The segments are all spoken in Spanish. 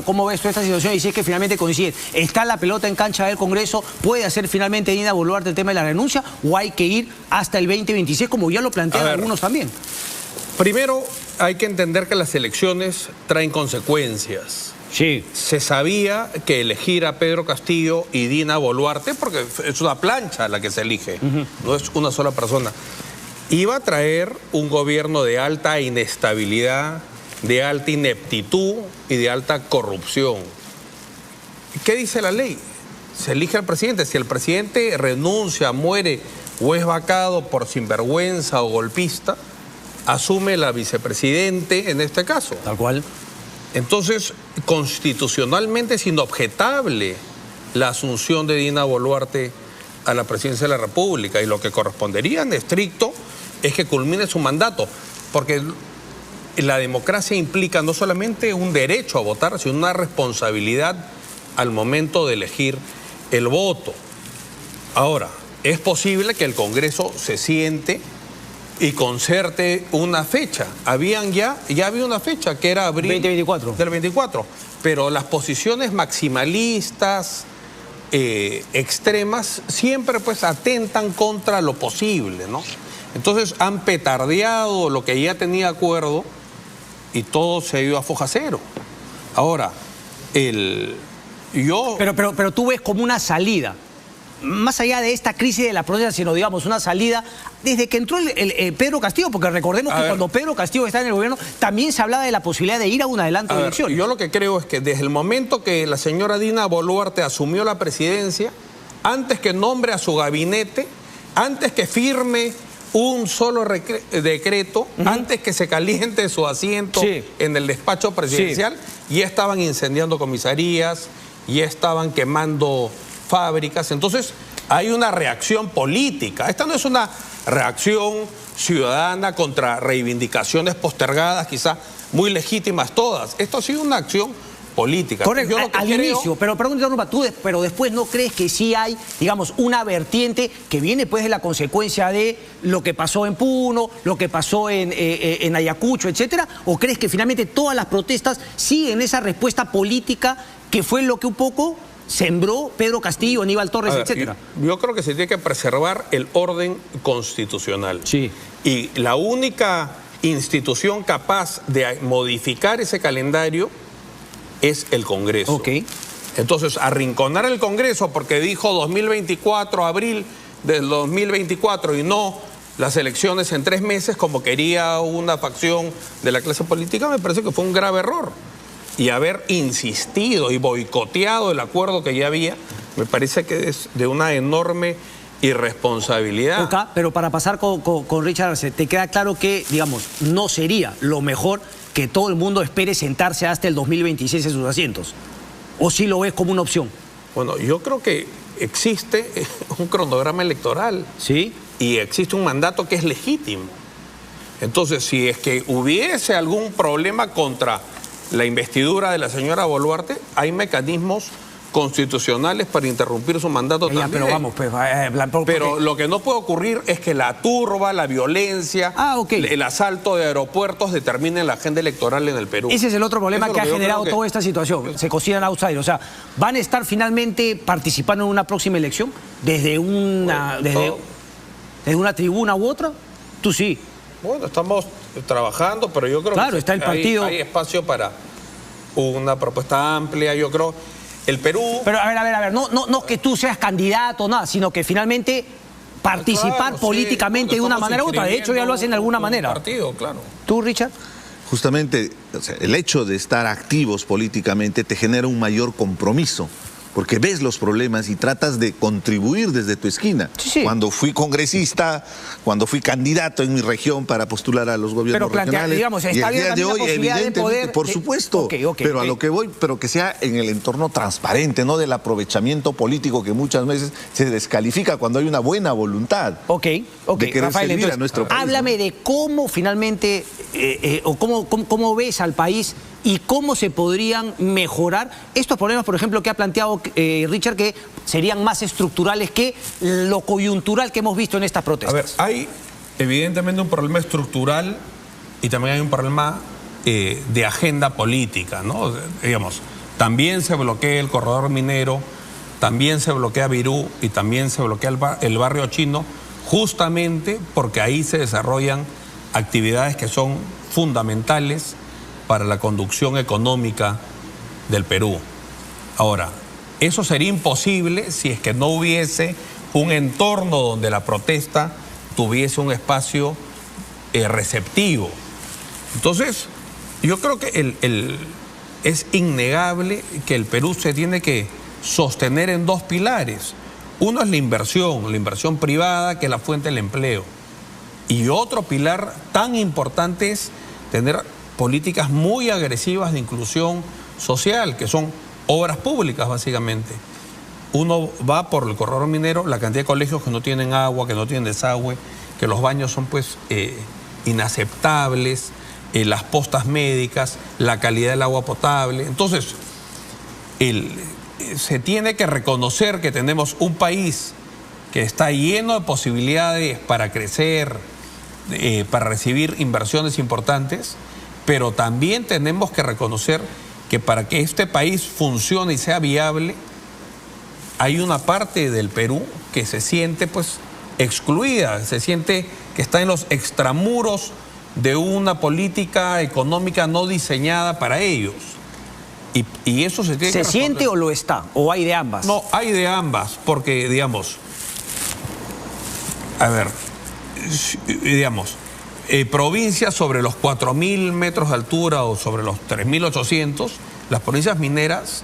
¿Cómo ves toda esta situación? Y si es que finalmente coincide, ¿está la pelota en cancha del Congreso? ¿Puede hacer finalmente Dina Boluarte el tema de la renuncia? ¿O hay que ir hasta el 2026, como ya lo plantean algunos también? Primero, hay que entender que las elecciones traen consecuencias. Sí. Se sabía que elegir a Pedro Castillo y Dina Boluarte, porque es una plancha la que se elige, no es una sola persona, iba a traer un gobierno de alta inestabilidad, de alta ineptitud y de alta corrupción. ¿Qué dice la ley? Se elige al presidente. Si el presidente renuncia, muere o es vacado por sinvergüenza o golpista, asume la vicepresidente en este caso. Tal cual. Entonces, constitucionalmente es inobjetable la asunción de Dina Boluarte a la presidencia de la República, y lo que correspondería en estricto es que culmine su mandato, porque la democracia implica no solamente un derecho a votar, sino una responsabilidad al momento de elegir el voto. Ahora, es posible que el Congreso se siente y concerte una fecha. Ya había una fecha que era abril 2024. Del 24, pero las posiciones maximalistas, extremas, siempre pues atentan contra lo posible, ¿no? Entonces han petardeado lo que ya tenía acuerdo y todo se ha ido a foja cero. Ahora, Pero tú ves como una salida, más allá de esta crisis de la protesta, sino digamos una salida desde que entró Pedro Castillo, porque recordemos que cuando Pedro Castillo está en el gobierno también se hablaba de la posibilidad de ir a un adelanto de elecciones. Yo lo que creo es que desde el momento que la señora Dina Boluarte asumió la presidencia, antes que nombre a su gabinete, antes que firme un solo decreto, antes que se caliente su asiento en el despacho presidencial, ya estaban incendiando comisarías, ya estaban quemando fábricas. Entonces hay una reacción política. Esta no es una reacción ciudadana contra reivindicaciones postergadas, quizás muy legítimas todas. Esto ha sido una acción política. Correcto, al inicio, pero pero después ¿no crees que sí hay, digamos, una vertiente que viene pues de la consecuencia de lo que pasó en Puno, lo que pasó en Ayacucho, etcétera? ¿O crees que finalmente todas las protestas siguen esa respuesta política que fue lo que un poco sembró Pedro Castillo, Aníbal Torres, etcétera? Yo creo que se tiene que preservar el orden constitucional. Sí. Y la única institución capaz de modificar ese calendario es el Congreso. Ok. Entonces, arrinconar el Congreso porque dijo 2024, abril del 2024, y no las elecciones en 3 meses, como quería una facción de la clase política, me parece que fue un grave error. Y haber insistido y boicoteado el acuerdo que ya había, me parece que es de una enorme irresponsabilidad. Okay, pero para pasar con Richard Arce, ¿te queda claro que, digamos, no sería lo mejor que todo el mundo espere sentarse hasta el 2026 en sus asientos? ¿O sí lo ves como una opción? Bueno, yo creo que existe un cronograma electoral. ¿Sí? Y existe un mandato que es legítimo. Entonces, si es que hubiese algún problema contra la investidura de la señora Boluarte, hay mecanismos constitucionales para interrumpir su mandato también. Pero vamos, pues... Pero lo que no puede ocurrir es que la turba, la violencia, el asalto de aeropuertos determinen la agenda electoral en el Perú. Ese es el otro problema que ha generado toda esta situación. Se cocinan outsiders. O sea, ¿van a estar finalmente participando en una próxima elección? ¿Desde una tribuna u otra? Tú sí. Bueno, estamos trabajando, pero yo creo que está el partido. Hay espacio para una propuesta amplia, yo creo. El Perú... Pero a ver, no que tú seas candidato, nada, sino que finalmente participar políticamente de una manera u otra. De hecho, ya lo hacen de alguna manera. Partido, claro. ¿Tú, Richard? Justamente, o sea, el hecho de estar activos políticamente te genera un mayor compromiso, porque ves los problemas y tratas de contribuir desde tu esquina. Sí. Cuando fui congresista, cuando fui candidato en mi región para postular a los gobiernos regionales, digamos, está y el bien día de hoy, evidentemente, poder, por supuesto, pero a lo que voy, pero que sea en el entorno transparente, no del aprovechamiento político que muchas veces se descalifica cuando hay una buena voluntad de querer Rafael, servir a nuestro país. Háblame de cómo finalmente, o cómo ves al país y cómo se podrían mejorar estos problemas, por ejemplo, que ha planteado Richard, que serían más estructurales que lo coyuntural que hemos visto en estas protestas. A ver, hay evidentemente un problema estructural y también hay un problema de agenda política, ¿no? Digamos, también se bloquea el corredor minero, también se bloquea Virú y también se bloquea el barrio chino, justamente porque ahí se desarrollan actividades que son fundamentales para la conducción económica del Perú. Ahora, eso sería imposible si es que no hubiese un entorno donde la protesta tuviese un espacio receptivo. Entonces, yo creo que es innegable que el Perú se tiene que sostener en dos pilares. Uno es la inversión privada, que es la fuente del empleo. Y otro pilar tan importante es tener políticas muy agresivas de inclusión social, que son obras públicas básicamente. Uno va por el corredor minero, la cantidad de colegios que no tienen agua, que no tienen desagüe, que los baños son pues inaceptables, las postas médicas, la calidad del agua potable. Entonces, se tiene que reconocer que tenemos un país que está lleno de posibilidades para crecer, para recibir inversiones importantes, pero también tenemos que reconocer que para que este país funcione y sea viable, hay una parte del Perú que se siente pues excluida, se siente que está en los extramuros de una política económica no diseñada para ellos. Y eso se tiene que responder. ¿Se siente o lo está? ¿O hay de ambas? No, hay de ambas, porque, digamos, a ver, digamos, provincias sobre los 4.000 metros de altura o sobre los 3.800, las provincias mineras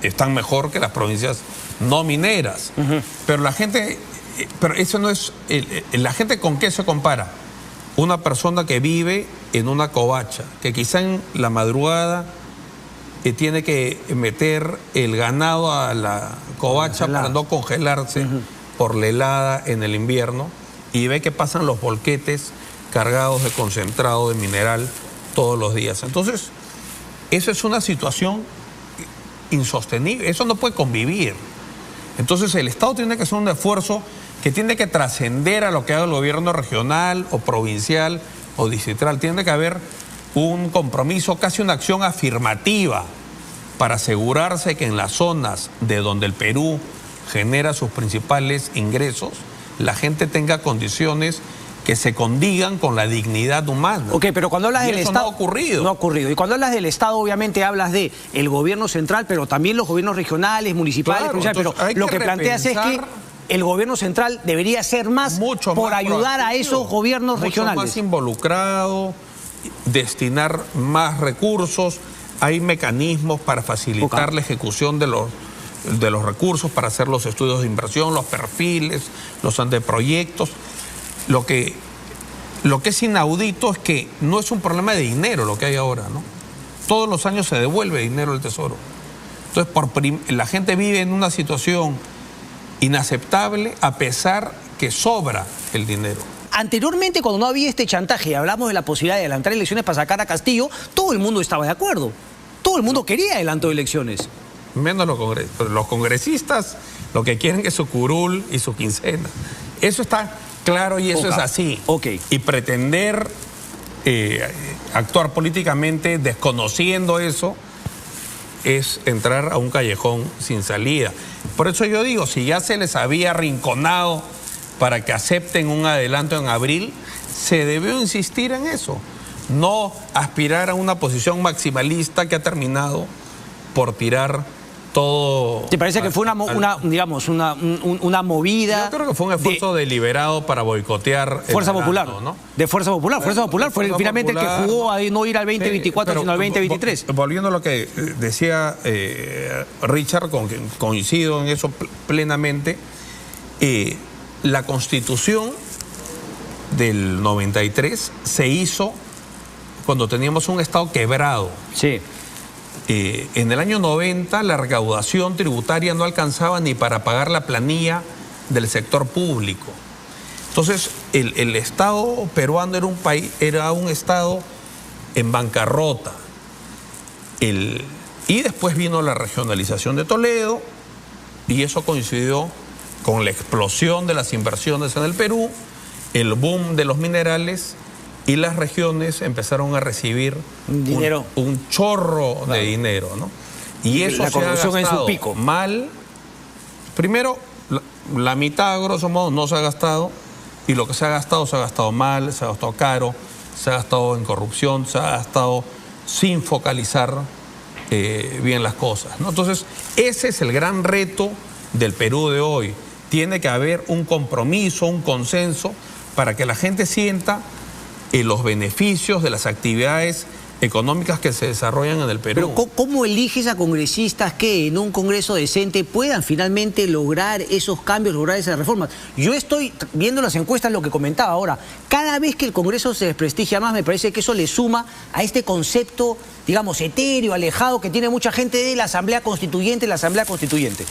están mejor que las provincias no mineras. Pero la gente, pero eso no es, la gente ¿con qué se compara? Una persona que vive en una covacha, que quizá en la madrugada tiene que meter el ganado a la covacha para no congelarse por la helada en el invierno, y ve que pasan los volquetes cargados de concentrado de mineral todos los días. Entonces, eso es una situación insostenible, eso no puede convivir. Entonces, el Estado tiene que hacer un esfuerzo que tiene que trascender a lo que haga el gobierno regional o provincial o distrital. Tiene que haber un compromiso, casi una acción afirmativa para asegurarse que en las zonas de donde el Perú genera sus principales ingresos, la gente tenga condiciones que se condigan con la dignidad humana. Ok, pero cuando hablas del Estado... no ha ocurrido. No ha ocurrido. Y cuando hablas del Estado, obviamente hablas de el gobierno central, pero también los gobiernos regionales, municipales, Claro, provinciales. Pero lo que planteas es que el gobierno central debería hacer más por ayudar a esos gobiernos regionales. Mucho más involucrado, destinar más recursos. Hay mecanismos para facilitar la ejecución de los recursos, para hacer los estudios de inversión, los perfiles, los anteproyectos. Lo que es inaudito es que no es un problema de dinero lo que hay ahora, ¿no? Todos los años se devuelve dinero del Tesoro. Entonces, la gente vive en una situación inaceptable a pesar que sobra el dinero. Anteriormente, cuando no había este chantaje y hablamos de la posibilidad de adelantar elecciones para sacar a Castillo, todo el mundo estaba de acuerdo. Todo el mundo quería adelanto de elecciones. Menos los congresistas, lo que quieren es su curul y su quincena. Eso está claro y eso es así. Y pretender actuar políticamente desconociendo eso es entrar a un callejón sin salida. Por eso yo digo, si ya se les había arrinconado para que acepten un adelanto en abril, se debió insistir en eso. No aspirar a una posición maximalista que ha terminado por tirar todo... ¿Te parece que fue una movida? Yo creo que fue un esfuerzo deliberado para boicotear Fuerza Popular, ¿no? De Fuerza Popular. Fuerza Popular fue finalmente el que jugó a no ir al 2024, sino al 2023. Volviendo a lo que decía Richard, con quien coincido en eso plenamente, la Constitución del 93 se hizo cuando teníamos un Estado quebrado. Sí. En el año 90 la recaudación tributaria no alcanzaba ni para pagar la planilla del sector público. Entonces, el Estado peruano era un Estado en bancarrota. Y después vino la regionalización de Toledo, y eso coincidió con la explosión de las inversiones en el Perú, el boom de los minerales, y las regiones empezaron a recibir un chorro de dinero, ¿no? Y eso la corrupción en su pico. Mal. Primero, la mitad, grosso modo, no se ha gastado. Y lo que se ha gastado mal, se ha gastado caro, se ha gastado en corrupción, se ha gastado sin focalizar bien las cosas, ¿no? Entonces, ese es el gran reto del Perú de hoy. Tiene que haber un compromiso, un consenso, para que la gente sienta los beneficios de las actividades económicas que se desarrollan en el Perú. Pero ¿cómo eliges a congresistas que en un Congreso decente puedan finalmente lograr esos cambios, lograr esas reformas? Yo estoy viendo las encuestas, lo que comentaba ahora. Cada vez que el Congreso se desprestigia más, me parece que eso le suma a este concepto, digamos, etéreo, alejado, que tiene mucha gente de la Asamblea Constituyente,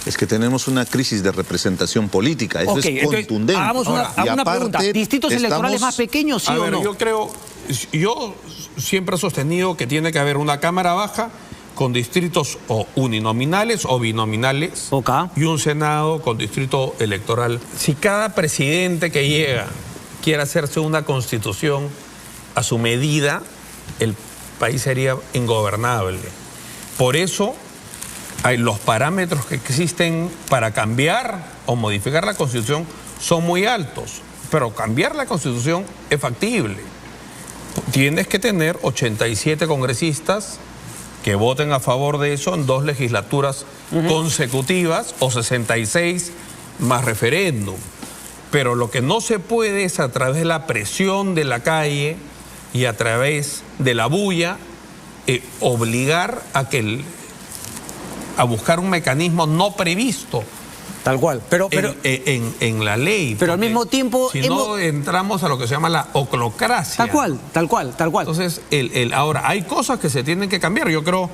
Es que tenemos una crisis de representación política, eso es contundente. Hagamos una pregunta. ¿Distritos electorales más pequeños, sí o no? Yo siempre he sostenido que tiene que haber una Cámara Baja con distritos o uninominales o binominales y un Senado con distrito electoral. Si cada presidente que llega quiere hacerse una constitución a su medida, el país sería ingobernable. Por eso los parámetros que existen para cambiar o modificar la Constitución son muy altos, pero cambiar la Constitución es factible. Tienes que tener 87 congresistas que voten a favor de eso en 2 legislaturas consecutivas o 66 más referéndum. Pero lo que no se puede es, a través de la presión de la calle y a través de la bulla, obligar a buscar un mecanismo no previsto. Tal cual, pero en la ley. Pero al mismo tiempo... Si no, entramos a lo que se llama la oclocracia. Tal cual. Entonces, ahora, hay cosas que se tienen que cambiar. Yo creo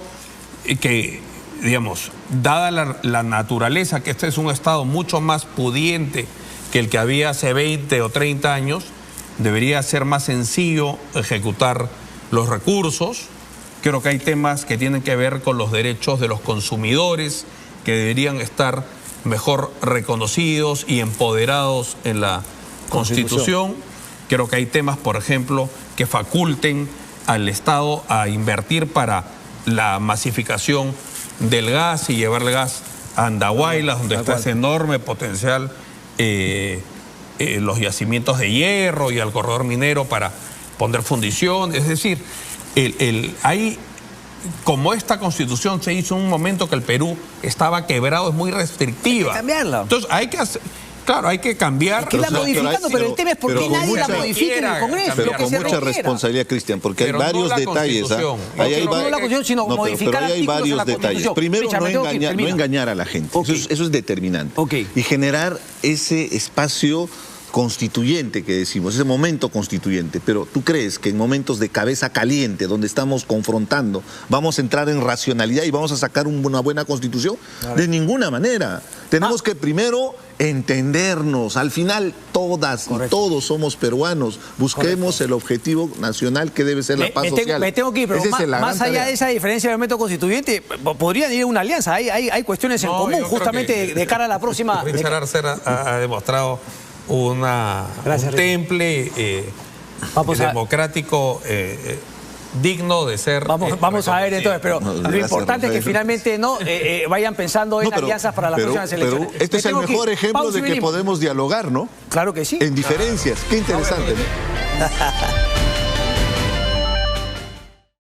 que, digamos, dada la naturaleza, que este es un Estado mucho más pudiente que el que había hace 20 o 30 años, debería ser más sencillo ejecutar los recursos. Creo que hay temas que tienen que ver con los derechos de los consumidores, que deberían estar mejor reconocidos y empoderados en la Constitución. Creo que hay temas, por ejemplo, que faculten al Estado a invertir para la masificación del gas y llevar el gas a Andahuaylas, donde está ese enorme potencial, los yacimientos de hierro y al corredor minero para poner fundición. Es decir, como esta Constitución se hizo en un momento que el Perú estaba quebrado, es muy restrictiva. Hay que cambiarla. Entonces hay que hacer, claro, hay que cambiar. Es que la modificando, pero el tema es por qué nadie la modifica en el Congreso. Pero con mucha responsabilidad, Cristian, porque hay varios detalles. No la Constitución, sino modificar hay varios detalles. Primero, no engañar a la gente. Eso es determinante. Y generar ese espacio constituyente que decimos, ese momento constituyente. Pero ¿tú crees que en momentos de cabeza caliente, donde estamos confrontando, vamos a entrar en racionalidad y vamos a sacar una buena Constitución? De ninguna manera. Tenemos que primero entendernos. Al final, todas y todos somos peruanos. Busquemos el objetivo nacional que debe ser la paz social. Me tengo que ir, pero más allá de esa diferencia del método constituyente, podrían ir a una alianza. Hay cuestiones en común, justamente de cara a la próxima. Richard Arcer ha demostrado un temple democrático digno de ser... Vamos a ver entonces, pero lo importante es que finalmente vayan pensando en alianzas para las próximas elecciones. Pero este es el mejor ejemplo de que podemos dialogar, ¿no? Claro que sí. En diferencias. Qué interesante, ¿no?